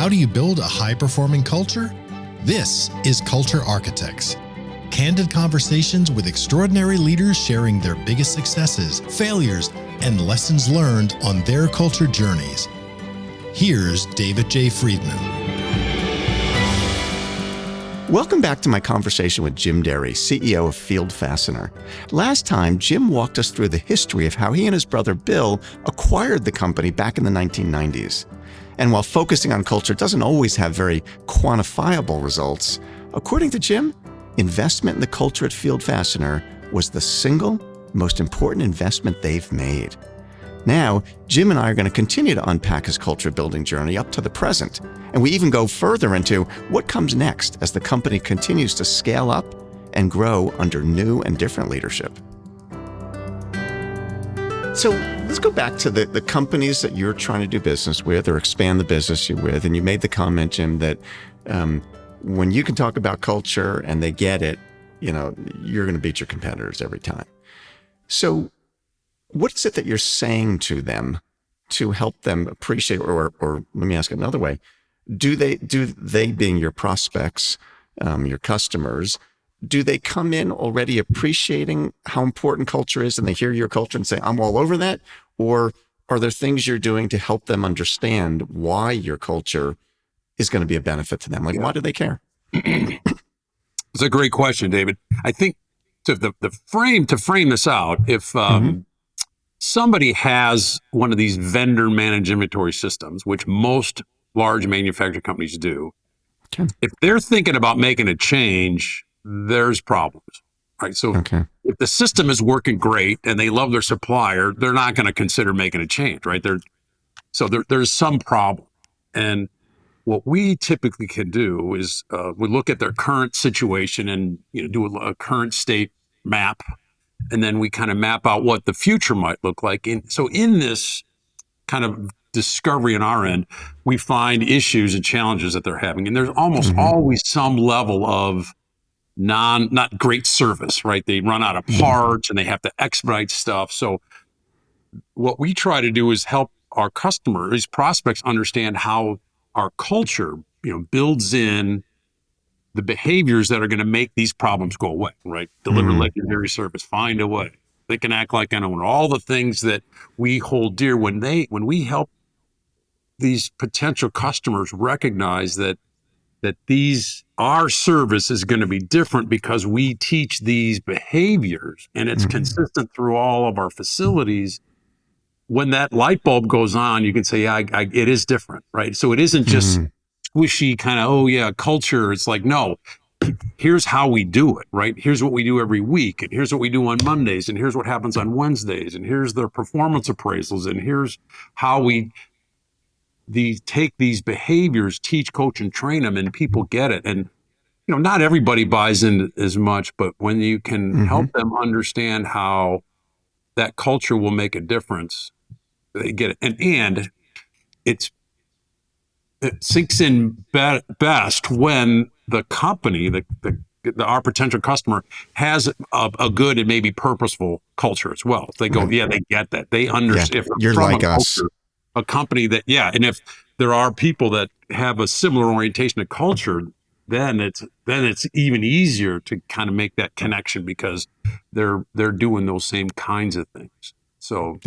How do you build a high-performing culture? This is Culture Architects. Candid conversations with extraordinary leaders sharing their biggest successes, failures, and lessons learned on their culture journeys. Here's David J. Friedman. Welcome back to my conversation with Jim Derry, CEO of Field Fastener. Last time, Jim walked us through the history of how he and his brother Bill acquired the company back in the 1990s. And while focusing on culture doesn't always have very quantifiable results, according to Jim, investment in the culture at Field Fastener was the single most important investment they've made. Now, Jim and I are going to continue to unpack his culture building journey up to the present. And we even go further into what comes next as the company continues to scale up and grow under new and different leadership. So let's go back to the companies that you're trying to do business with or expand the business you're with. And you made the comment, Jim, that when you can talk about culture and they get it, you're going to beat your competitors every time. So what is it that you're saying to them to help them appreciate, or let me ask it another way, do they being your prospects, your customers, do they come in already appreciating how important culture is and they hear your culture and say, I'm all over that? Or are there things you're doing to help them understand why your culture is going to be a benefit to them? Like, why do they care? It's a great question, David. I think to frame this out, if somebody has one of these vendor managed inventory systems, which most large manufacturing companies do, if they're thinking about making a change, there's problems, right? So if the system is working great and they love their supplier, they're not going to consider making a change, right? There's some problem. And what we typically can do is we look at their current situation and do a current state map, and then we kind of map out what the future might look like. So in this kind of discovery on our end, we find issues and challenges that they're having. And there's almost always some level of not great service, right? They run out of parts and they have to expedite stuff. So what we try to do is help our customers, these prospects, understand how our culture, builds in the behaviors that are going to make these problems go away, right? Deliver legendary service, find a way. They can act like an owner. All the things that we hold dear when we help these potential customers recognize that our service is going to be different because we teach these behaviors and it's consistent through all of our facilities. When that light bulb goes on, you can say, yeah, it is different, right? So it isn't just squishy kind of, culture. It's like, no, here's how we do it, right? Here's what we do every week. And here's what we do on Mondays. And here's what happens on Wednesdays. And here's the performance appraisals. And here's how we take these behaviors, teach, coach, and train them, and people get it. And, not everybody buys in as much, but when you can help them understand how that culture will make a difference, they get it. And it sinks in best when the company, our potential customer, has a good and maybe purposeful culture as well. They go, they get that. They understand. You're like us. A company that, and if there are people that have a similar orientation to culture, then it's even easier to kind of make that connection because they're doing those same kinds of things. So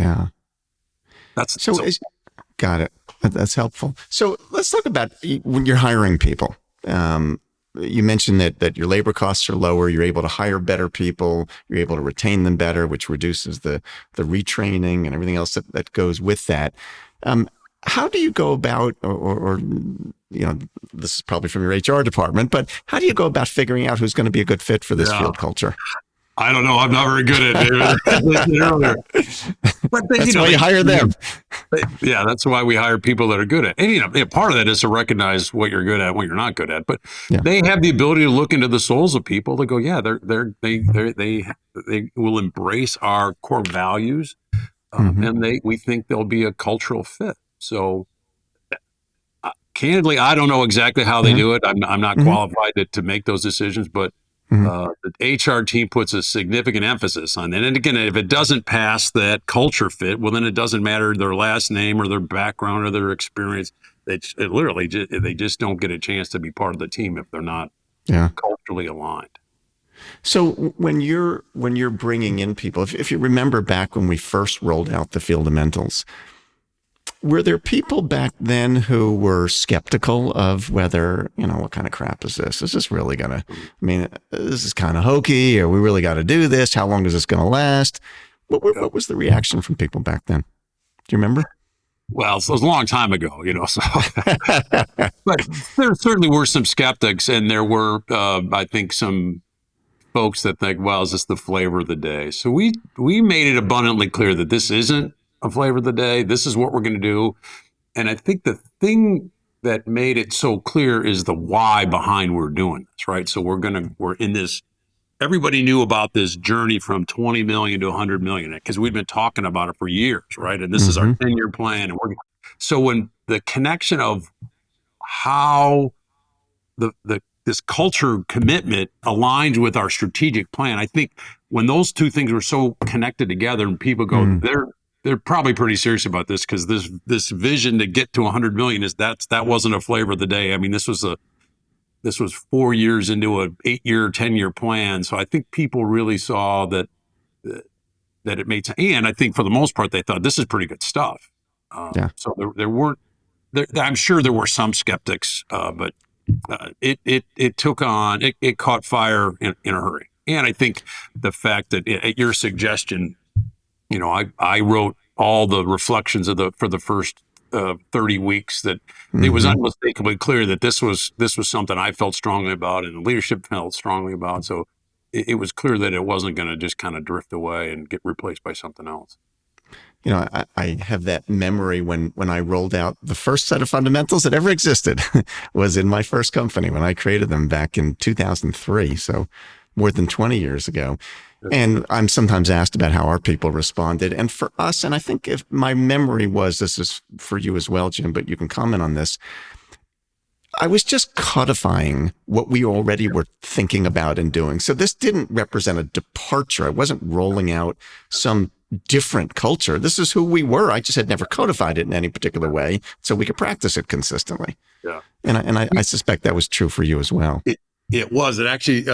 got it. That's helpful. So let's talk about when you're hiring people. You mentioned that your labor costs are lower. You're able to hire better people. You're able to retain them better, which reduces the retraining and everything else that goes with that. How do you go about, or this is probably from your HR department, but how do you go about figuring out who's going to be a good fit for this field culture? I don't know. I'm not very good at it, earlier. But that's why you hire them. That's why we hire people that are good at it. And part of that is to recognize what you're good at, what you're not good at. But they have the ability to look into the souls of people to go, they will embrace our core values, and we think there'll be a cultural fit. So, candidly, I don't know exactly how they do it. I'm not qualified to make those decisions, but the HR team puts a significant emphasis on that. And again, if it doesn't pass that culture fit, well, then it doesn't matter their last name or their background or their experience. It literally they just don't get a chance to be part of the team if they're not culturally aligned. So when you're bringing in people, if you remember back when we first rolled out the Fieldamentals, were there people back then who were skeptical of whether, what kind of crap is this? Is this really going to, this is kind of hokey, or we really got to do this? How long is this going to last? What was the reaction from people back then? Do you remember? Well, it was a long time ago, so, but there certainly were some skeptics, and there were, I think, some folks that think, well, is this the flavor of the day? So we made it abundantly clear that this isn't a flavor of the day. This is what we're going to do. And I think the thing that made it so clear is the why behind we're doing this, right? So we're in this, everybody knew about this journey from 20 million to 100 million because we've been talking about it for years, right? And this is our 10-year plan. And so when the connection of how this culture commitment aligns with our strategic plan, I think when those two things were so connected together and people go, they're probably pretty serious about this because this vision to get to 100 million that wasn't a flavor of the day. I mean, this was 4 years into a 8-year, 10-year plan. So I think people really saw that it made sense. And I think for the most part, they thought this is pretty good stuff. So there weren't, I'm sure there were some skeptics, but it took on, it caught fire in a hurry. And I think the fact that at your suggestion, I wrote all the reflections for the first 30 weeks that it was unmistakably clear that this was something I felt strongly about and the leadership felt strongly about. So it was clear that it wasn't going to just kind of drift away and get replaced by something else. I have that memory when I rolled out the first set of fundamentals that ever existed was in my first company when I created them back in 2003. So more than 20 years ago. And I'm sometimes asked about how our people responded. And for us, and I think if my memory was, this is for you as well, Jim, but you can comment on this. I was just codifying what we already were thinking about and doing. So this didn't represent a departure. I wasn't rolling out some different culture. This is who we were. I just had never codified it in any particular way so we could practice it consistently. Yeah. And I suspect that was true for you as well. It was. It actually,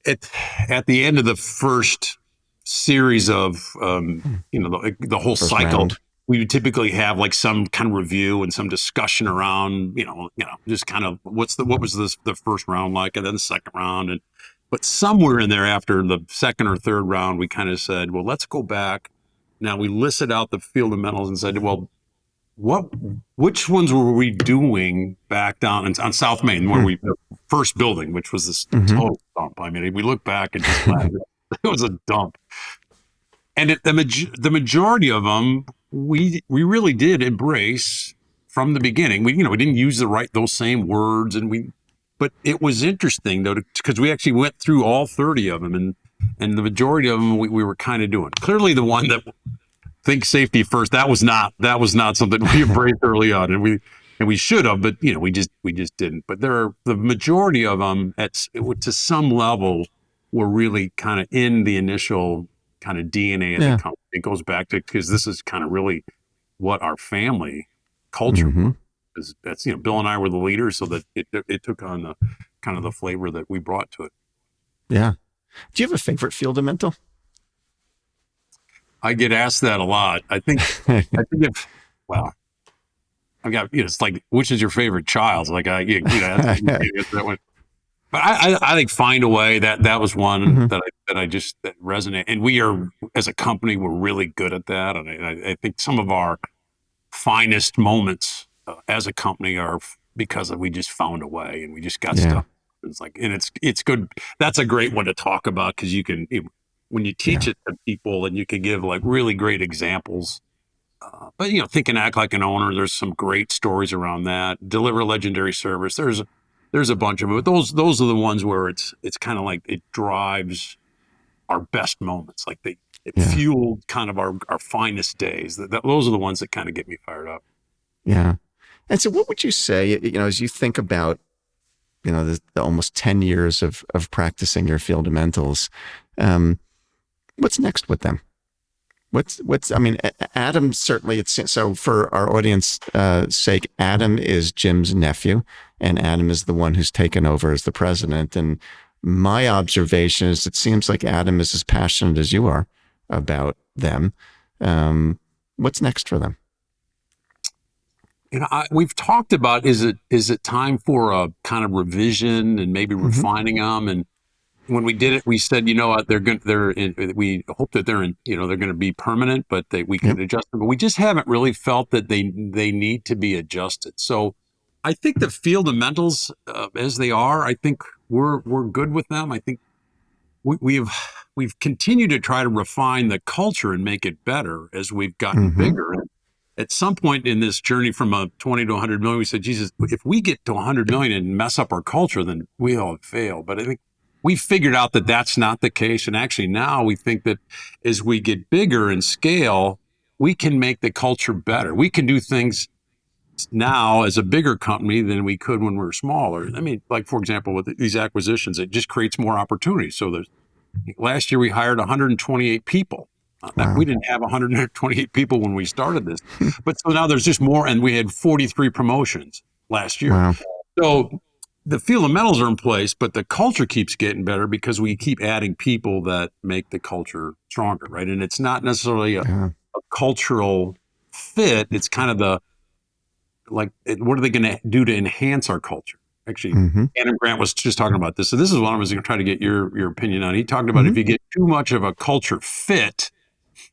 at the end of the first series of, the whole first cycle, round. We would typically have like some kind of review and some discussion around, just kind of what was the first round like, and then the second round. But somewhere in there after the second or third round, we kind of said, well, let's go back. Now we listed out the Fieldamentals and said, well, which ones were we doing back down on South Main, where we first building, which was this total dump. I mean, we look back and just it was a dump. And the majority of them, we really did embrace from the beginning. We didn't use those same words, but it was interesting though, because we actually went through all 30 of them, and the majority of them we were kind of doing. Clearly, the one that think safety first, that was not something we embraced early on, and we should have, but we just didn't. But the majority of them to some level were really kind of in the initial kind of DNA of the company. It goes back to, because this is kind of really what our family culture is. That's Bill and I were the leaders, so that it took on the kind of the flavor that we brought to it. Yeah. Do you have a favorite Fieldaменtal? I get asked that a lot. I think I've got, it's like, which is your favorite child? Like that one. But I think Find a Way, that was one that resonate. And we are, as a company, we're really good at that. And I think some of our finest moments as a company are because we just found a way and we just got stuff. It's like, and it's good. That's a great one to talk about because you can, when you teach it to people and you can give like really great examples. But Think and Act Like an Owner, there's some great stories around that. Deliver legendary service. There's a bunch of them, but those are the ones where it's kind of like it drives our best moments. Like it fueled kind of our finest days. Those are the ones that kind of get me fired up. Yeah. And so what would you say, as you think about, the almost 10 years of practicing your Fieldamentals, what's next with them? I mean, Adam certainly, so for our audience sake, Adam is Jim's nephew, and Adam is the one who's taken over as the president. And my observation is it seems like Adam is as passionate as you are about them. What's next for them? We've talked about, is it time for a kind of revision and maybe refining them? And when we did it, we said, we hope that they're going to be permanent, but we can adjust them. But we just haven't really felt that they need to be adjusted. So I think the Fieldamentals, as they are, I think we're good with them. I think we've continued to try to refine the culture and make it better as we've gotten bigger. And at some point in this journey from a 20 to 100 million, we said, Jesus, if we get to 100 million and mess up our culture, then we all fail. But I think we figured out that that's not the case. And actually now we think that as we get bigger and scale, we can make the culture better. We can do things now as a bigger company than we could when we were smaller. I mean, like, for example, with these acquisitions, it just creates more opportunities. So last year we hired 128 people. Wow. We didn't have 128 people when we started this, but so now there's just more, and we had 43 promotions last year. Wow. So the Fieldamentals are in place, but the culture keeps getting better because we keep adding people that make the culture stronger, right? And it's not necessarily a cultural fit. It's kind of what are they going to do to enhance our culture? Actually, Adam Grant was just talking about this. So this is what I was going to try to get your opinion on. He talked about if you get too much of a culture fit,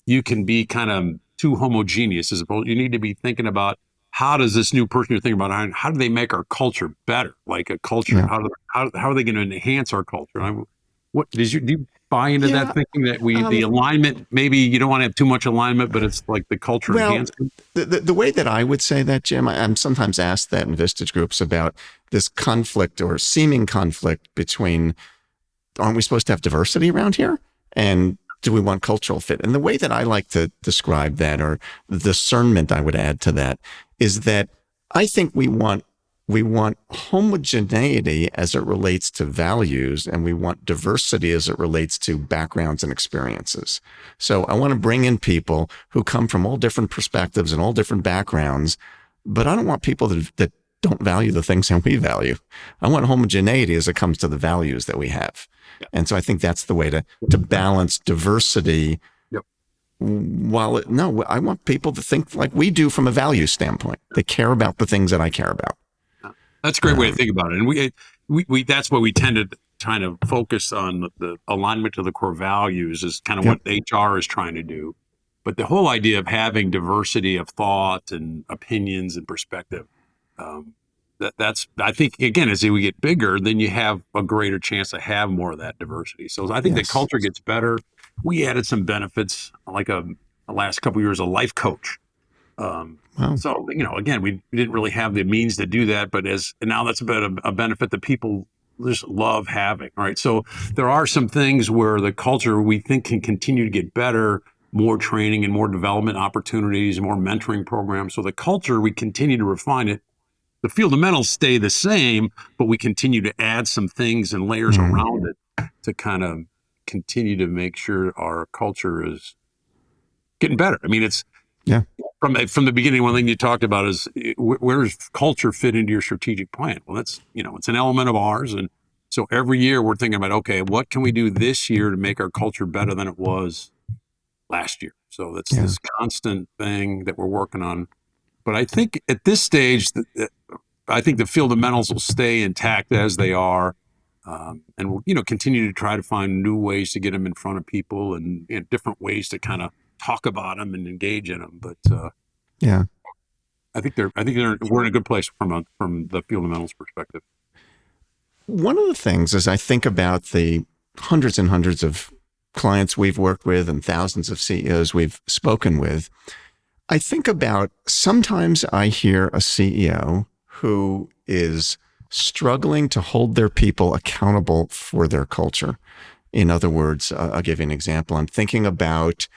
you can be kind of too homogeneous. As opposed, you need to be thinking about, how does this new person you're thinking about, how do they make our culture better? Like a culture, how are they going to enhance our culture? Do you buy into that thinking that the alignment, maybe you don't want to have too much alignment, but it's like the culture enhancement? The way that I would say that, Jim, I'm sometimes asked that in Vistage groups about this conflict or seeming conflict between, aren't we supposed to have diversity around here? And do we want cultural fit? And the way that I like to describe that, or the discernment I would add to that, is that I think we want homogeneity as it relates to values, and we want diversity as it relates to backgrounds and experiences. So I want to bring in people who come from all different perspectives and all different backgrounds, but I don't want people that don't value the things that we value. I want homogeneity as it comes to the values that we have. And so I think that's the way to balance diversity. I want people to think like we do from a value standpoint. They care about the things that I care about. That's a great way to think about it. And we that's what we tend to kind of focus on, the alignment to the core values is kind of what HR is trying to do. But the whole idea of having diversity of thought and opinions and perspective, that's, I think, again, as we get bigger, then you have a greater chance to have more of that diversity. So I think the culture gets better. We added some benefits, like the last couple of years, a life coach. So, again, we didn't really have the means to do that, but now that's a benefit that people just love having, right? So there are some things where the culture we think can continue to get better, more training and more development opportunities, more mentoring programs. So the culture, we continue to refine it. The Fieldamentals stay the same, but we continue to add some things and layers around it to kind of continue to make sure our culture is getting better. I mean, it's from the beginning, one thing you talked about is where does culture fit into your strategic plan? Well, that's, it's an element of ours. And so every year we're thinking about, okay, what can we do this year to make our culture better than it was last year? So that's this constant thing that we're working on. But I think at this stage, I think the Fieldamentals will stay intact as they are, and we'll continue to try to find new ways to get them in front of people and different ways to kind of talk about them and engage in them. But I think we're in a good place from the Fieldamentals perspective. One of the things as I think about the hundreds and hundreds of clients we've worked with and thousands of CEOs we've spoken with, I think about, sometimes I hear a CEO who is struggling to hold their people accountable for their culture. In other words, I'll give you an example. I'm thinking about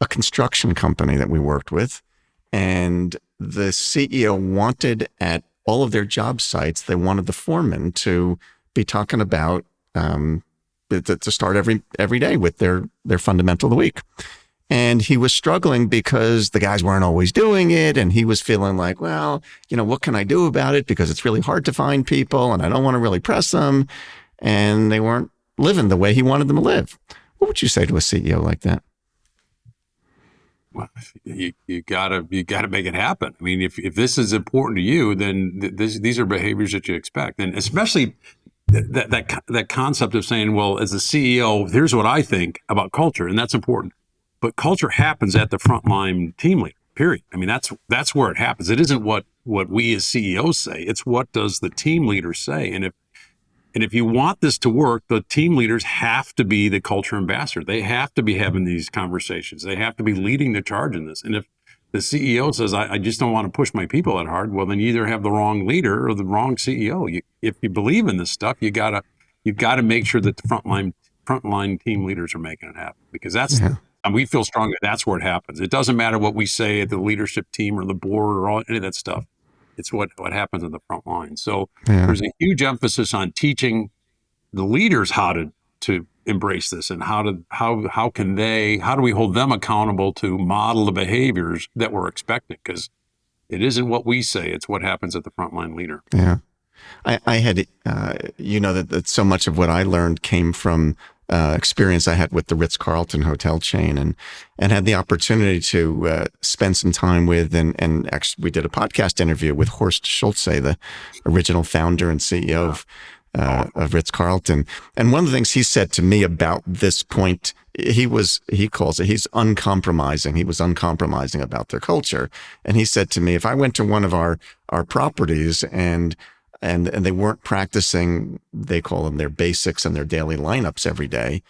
a construction company that we worked with, and the CEO wanted at all of their job sites, they wanted the foreman to be talking about, to start every day with their fundamental of the week. And he was struggling because the guys weren't always doing it. And he was feeling like, well, what can I do about it? Because it's really hard to find people and I don't want to really press them. And they weren't living the way he wanted them to live. What would you say to a CEO like that? Well, you gotta make it happen. I mean, if this is important to you, then these are behaviors that you expect, and especially that concept of saying, well, as a CEO, here's what I think about culture, and that's important. But culture happens at the frontline team leader. Period. I mean, that's where it happens. It isn't what we as CEOs say. It's what does the team leader say, and if you want this to work, the team leaders have to be the culture ambassador. They have to be having these conversations. They have to be leading the charge in this. And if the CEO says, I just don't want to push my people that hard, well, then you either have the wrong leader or the wrong CEO. If you believe in this stuff, you've got to make sure that the frontline team leaders are making it happen, because and we feel strongly that's where it happens. It doesn't matter what we say at the leadership team or the board or any of that stuff. It's what happens in the front line. So there's a huge emphasis on teaching the leaders how to embrace this, and how do we hold them accountable to model the behaviors that we're expecting, because it isn't what we say, it's what happens at the frontline leader. Yeah. I had, that so much of what I learned came from experience I had with the Ritz-Carlton hotel chain, and had the opportunity to spend some time with, and actually we did a podcast interview with Horst Schulze, the original founder and CEO of Ritz-Carlton. And one of the things he said to me about this point, he calls it, he's uncompromising. He was uncompromising about their culture. And he said to me, if I went to one of our properties and they weren't practicing, they call them their basics and their daily lineups every day,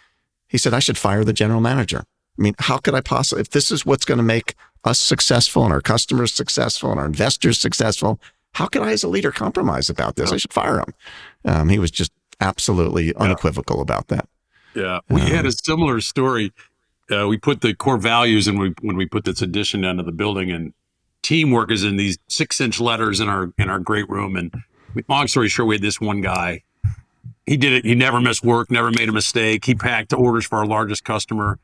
he said, I should fire the general manager. I mean, how could I possibly, if this is what's going to make us successful and our customers successful and our investors successful, how could I as a leader compromise about this? I should fire him. He was just absolutely unequivocal about that. Yeah. We had a similar story. We put the core values when we put this addition down to the building, and teamwork is in these 6-inch letters in our great room. And long story short, we had this one guy. He did it. He never missed work, never made a mistake. He packed orders for our largest customer,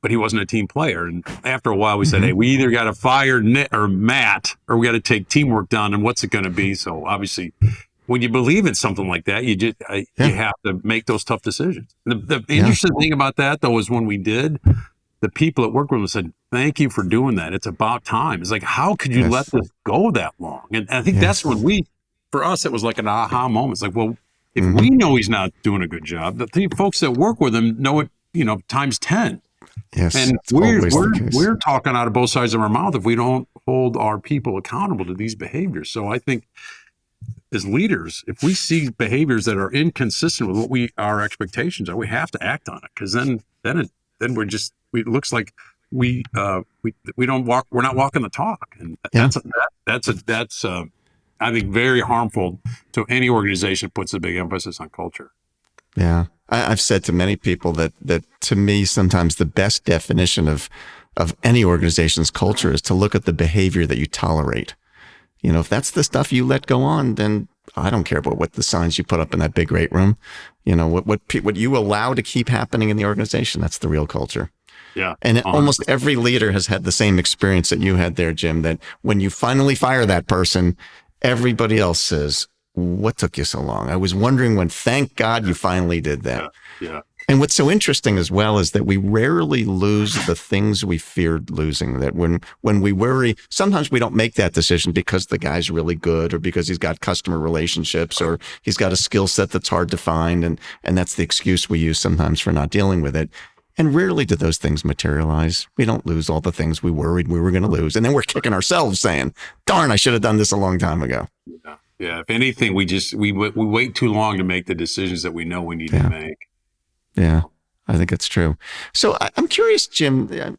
but he wasn't a team player. And after a while, we said, hey, we either got to fire Matt, or we got to take teamwork down. And what's it going to be? So obviously, when you believe in something like that, you have to make those tough decisions. The interesting thing about that, though, is when we did, the people that worked with us said, thank you for doing that. It's about time. It's like, how could you let this go that long? And I think that's when for us, it was like an aha moment. It's like, well, if we know he's not doing a good job, the folks that work with him know it, times 10. Yes, and we're talking out of both sides of our mouth if we don't hold our people accountable to these behaviors. So I think as leaders, if we see behaviors that are inconsistent with what our expectations are, we have to act on it, because then it looks like we don't walk. We're not walking the talk, and that's I think very harmful to any organization that puts a big emphasis on culture. Yeah. I've said to many people that to me, sometimes the best definition of any organization's culture is to look at the behavior that you tolerate. If that's the stuff you let go on, then I don't care about what the signs you put up in that big great room. What you allow to keep happening in the organization, that's the real culture. Yeah. And almost every leader has had the same experience that you had there, Jim, that when you finally fire that person, everybody else says, what took you so long? I was wondering when, thank God you finally did that. Yeah. And what's so interesting as well is that we rarely lose the things we feared losing. That when we worry, sometimes we don't make that decision because the guy's really good, or because he's got customer relationships, or he's got a skill set that's hard to find. And that's the excuse we use sometimes for not dealing with it. And rarely do those things materialize. We don't lose all the things we worried we were going to lose. And then we're kicking ourselves saying, darn, I should have done this a long time ago. Yeah. If anything, we wait too long to make the decisions that we know we need to make. Yeah, I think it's true. So I'm curious, Jim,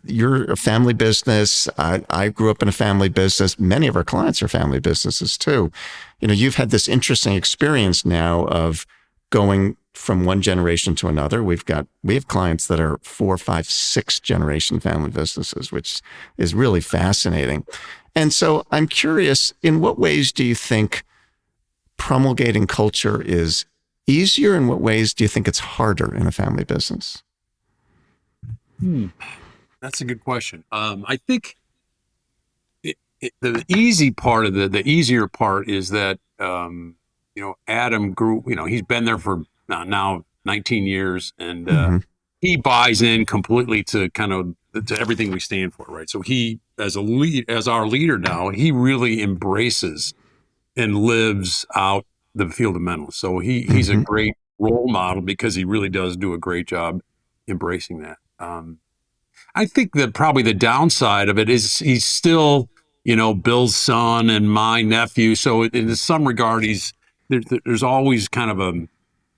you're a family business. I grew up in a family business. Many of our clients are family businesses too. You've had this interesting experience now of going from one generation to another. We have clients that are 4, 5, 6 generation family businesses, which is really fascinating. And so I'm curious, in what ways do you think promulgating culture is easier? In what ways do you think it's harder in a family business? That's a good question. I think the easy part of the easier part is that Adam grew. He's been there for now 19 years, and Hmm. he buys in completely to kind of to everything we stand for, right? So he, as our leader now, he really embraces and lives out the Fieldamentals. So he's a Hmm. great role model because he really does do a great job embracing that. I think that probably the downside of it is he's still, Bill's son and my nephew. So in some regard, there's always kind of a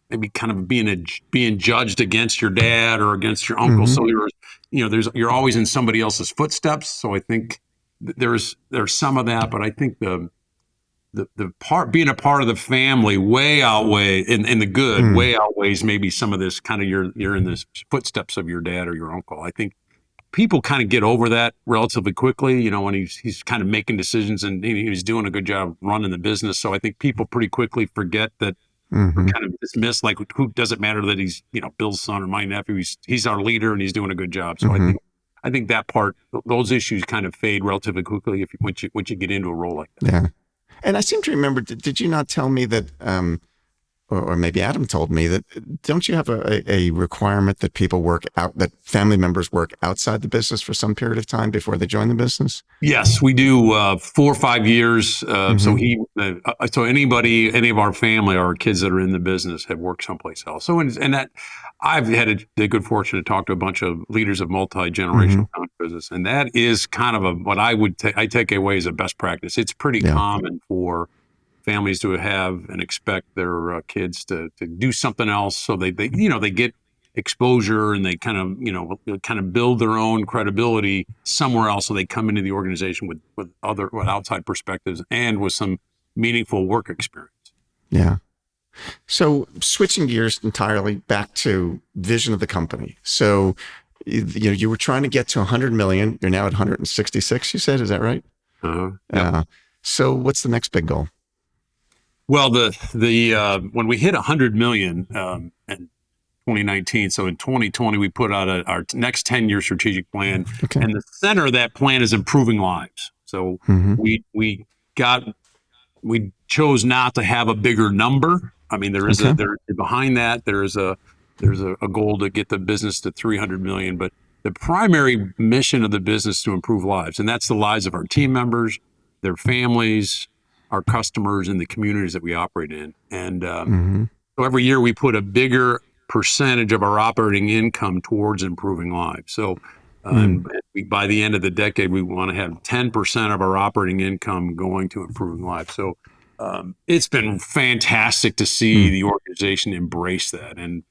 maybe kind of being judged against your dad or against your uncle. Hmm. So you're always in somebody else's footsteps. So I think there's some of that, but I think the part being a part of the family way outweigh in the good Mm. way outweighs maybe some of this kind of you're in the footsteps of your dad or your uncle. I think people kind of get over that relatively quickly, when he's kind of making decisions and he's doing a good job running the business. So I think people pretty quickly forget that or Hmm. kind of dismiss like who does it matter that he's Bill's son or my nephew. He's our leader and he's doing a good job. So Hmm. I think that part those issues kind of fade relatively quickly if once you get into a role like that. Yeah. And I seem to remember, did you not tell me that, or maybe Adam told me that, don't you have a requirement that people work out, that family members work outside the business for some period of time before they join the business? Yes, we do 4 or 5 years. So Hmm. any of our family, our kids that are in the business, have worked someplace else. So and that I've had the good fortune to talk to a bunch of leaders of multi Hmm. generational business, and that is kind of what I take away as a best practice. It's pretty Yeah. common for families to have and expect their kids to do something else, so they get exposure and they kind of build their own credibility somewhere else, so they come into the organization with outside perspectives and with some meaningful work experience. Yeah. So switching gears entirely back to vision of the company. So, you were trying to get to 100 million. You're now at 166, you said, is that right? Yep. So what's the next big goal? Well, the when we hit 100 million in 2019, so in 2020 we put out our next 10-year strategic plan, Okay. and the center of that plan is improving lives. So Hmm. we got we chose not to have a bigger number. I mean, Okay. there behind that there's a goal to get the business to 300 million, but the primary mission of the business is to improve lives, and that's the lives of our team members, their families, our customers, and the communities that we operate in. And Hmm. so every year we put a bigger percentage of our operating income towards improving lives. So Mm. by the end of the decade, we want to have 10% of our operating income going to improving lives. So it's been fantastic to see Mm. the organization embrace that. And,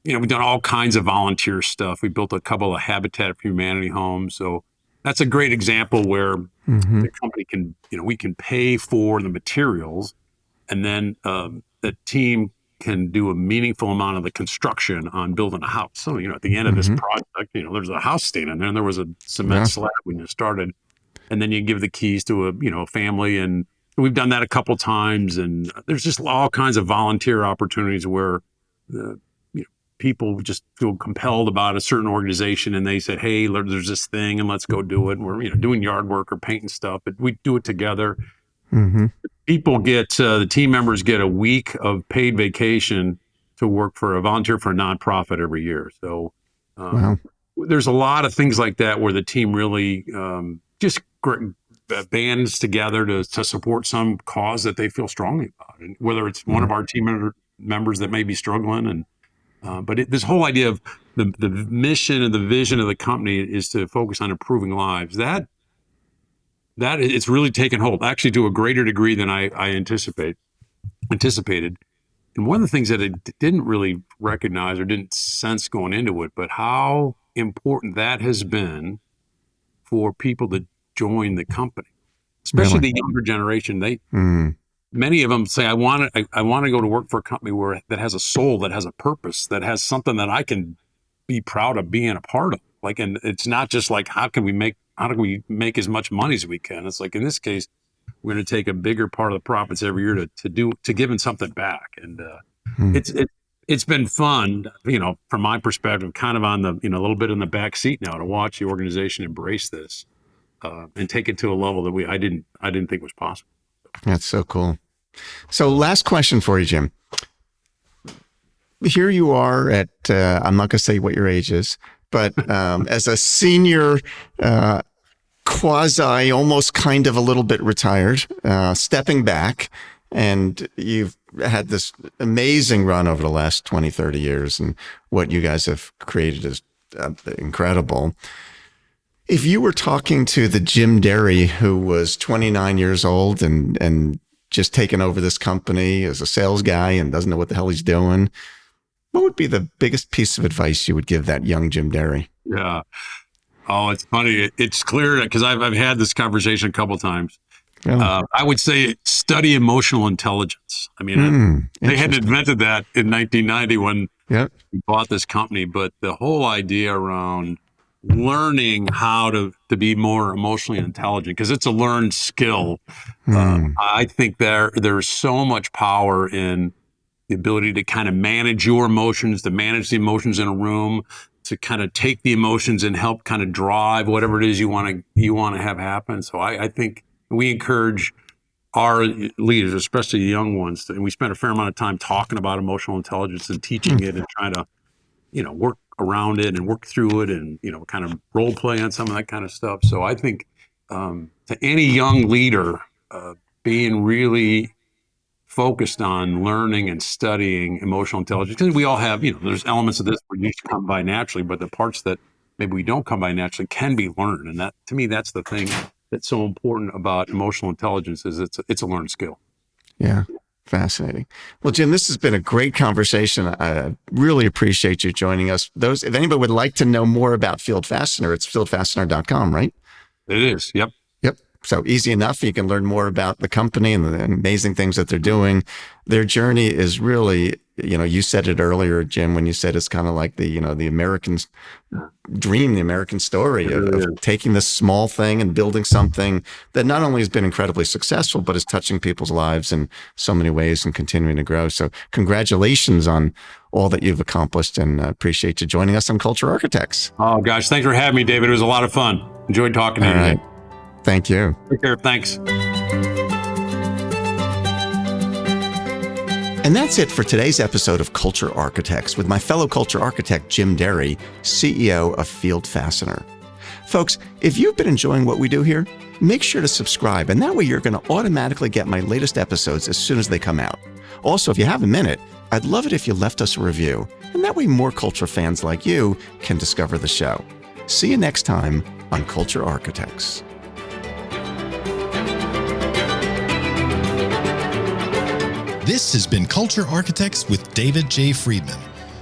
we've done all kinds of volunteer stuff. We built a couple of Habitat for Humanity homes. So that's a great example where Hmm. the company can, we can pay for the materials, and then the team can do a meaningful amount of the construction on building a house. So, at the end of this Hmm. project, there's a house standing there and there was a cement Yeah. slab when you started. And then you give the keys to a family. And we've done that a couple times. And there's just all kinds of volunteer opportunities where the, people just feel compelled about a certain organization and they said, hey, there's this thing and let's go do it. And we're, doing yard work or painting stuff, but we do it together. Hmm. People get the team members get a week of paid vacation to work for a volunteer for a nonprofit every year. So Wow. there's a lot of things like that where the team really just bands together to support some cause that they feel strongly about, and whether it's one Yeah. of our members that may be struggling. And this whole idea of the mission and the vision of the company is to focus on improving lives. That it's really taken hold, actually, to a greater degree than I anticipated. And one of the things that I didn't really recognize or didn't sense going into it, but how important that has been for people to join the company, especially Really. the younger generation. Mm. Many of them say, I want to go to work for a company that has a soul, that has a purpose, that has something that I can be proud of being a part of. Like, and it's not just like, how do we make as much money as we can? It's like, in this case, we're going to take a bigger part of the profits every year to giving something back. And Mm. it's it's been fun, from my perspective, kind of on the, a little bit in the back seat now to watch the organization embrace this and take it to a level that I didn't think was possible. That's so cool. So last question for you, Jim. Here you are at, I'm not going to say what your age is, but as a senior, quasi, almost kind of a little bit retired, stepping back, and you've had this amazing run over the last 20, 30 years, and what you guys have created is incredible. If you were talking to the Jim Derry, who was 29 years old and just taken over this company as a sales guy and doesn't know what the hell he's doing, what would be the biggest piece of advice you would give that young Jim Derry? Yeah. Oh, it's funny. It's clear because I've had this conversation a couple of times. Yeah. I would say study emotional intelligence. I mean, they hadn't invented that in 1990 when we bought this company, but the whole idea around learning how to be more emotionally intelligent, because it's a learned skill. I think there's so much power in the ability to kind of manage your emotions, to manage the emotions in a room, to kind of take the emotions and help kind of drive whatever it is you want to have happen. So I think we encourage our leaders, especially the young ones, and we spend a fair amount of time talking about emotional intelligence and teaching it and trying to, work around it and work through it and, kind of role play on some of that kind of stuff. So I think to any young leader, being really focused on learning and studying emotional intelligence, because we all have, there's elements of this where you come by naturally, but the parts that maybe we don't come by naturally can be learned. And that, to me, that's the thing that's so important about emotional intelligence is it's a learned skill. Yeah. Fascinating. Well, Jim, this has been a great conversation. I really appreciate you joining us. If anybody would like to know more about Field Fastener, it's fieldfastener.com, right? It is. Yep. So easy enough. You can learn more about the company and the amazing things that they're doing. Their journey is really, you said it earlier, Jim, when you said it's kind of like the American dream, the American story of taking this small thing and building something that not only has been incredibly successful, but is touching people's lives in so many ways and continuing to grow. So congratulations on all that you've accomplished, and appreciate you joining us on Culture Architects. Oh, gosh. Thanks for having me, David. It was a lot of fun. Enjoyed talking to you today. Thank you. Take care. Thanks. And that's it for today's episode of Culture Architects with my fellow culture architect, Jim Derry, CEO of Field Fastener. Folks, if you've been enjoying what we do here, make sure to subscribe, and that way you're going to automatically get my latest episodes as soon as they come out. Also, if you have a minute, I'd love it if you left us a review, and that way more culture fans like you can discover the show. See you next time on Culture Architects. This has been Culture Architects with David J. Friedman.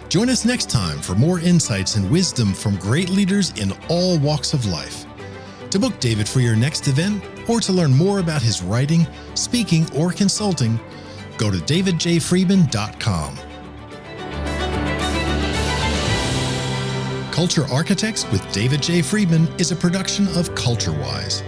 Join us next time for more insights and wisdom from great leaders in all walks of life. To book David for your next event, or to learn more about his writing, speaking, or consulting, go to davidjfriedman.com. Culture Architects with David J. Friedman is a production of CultureWise.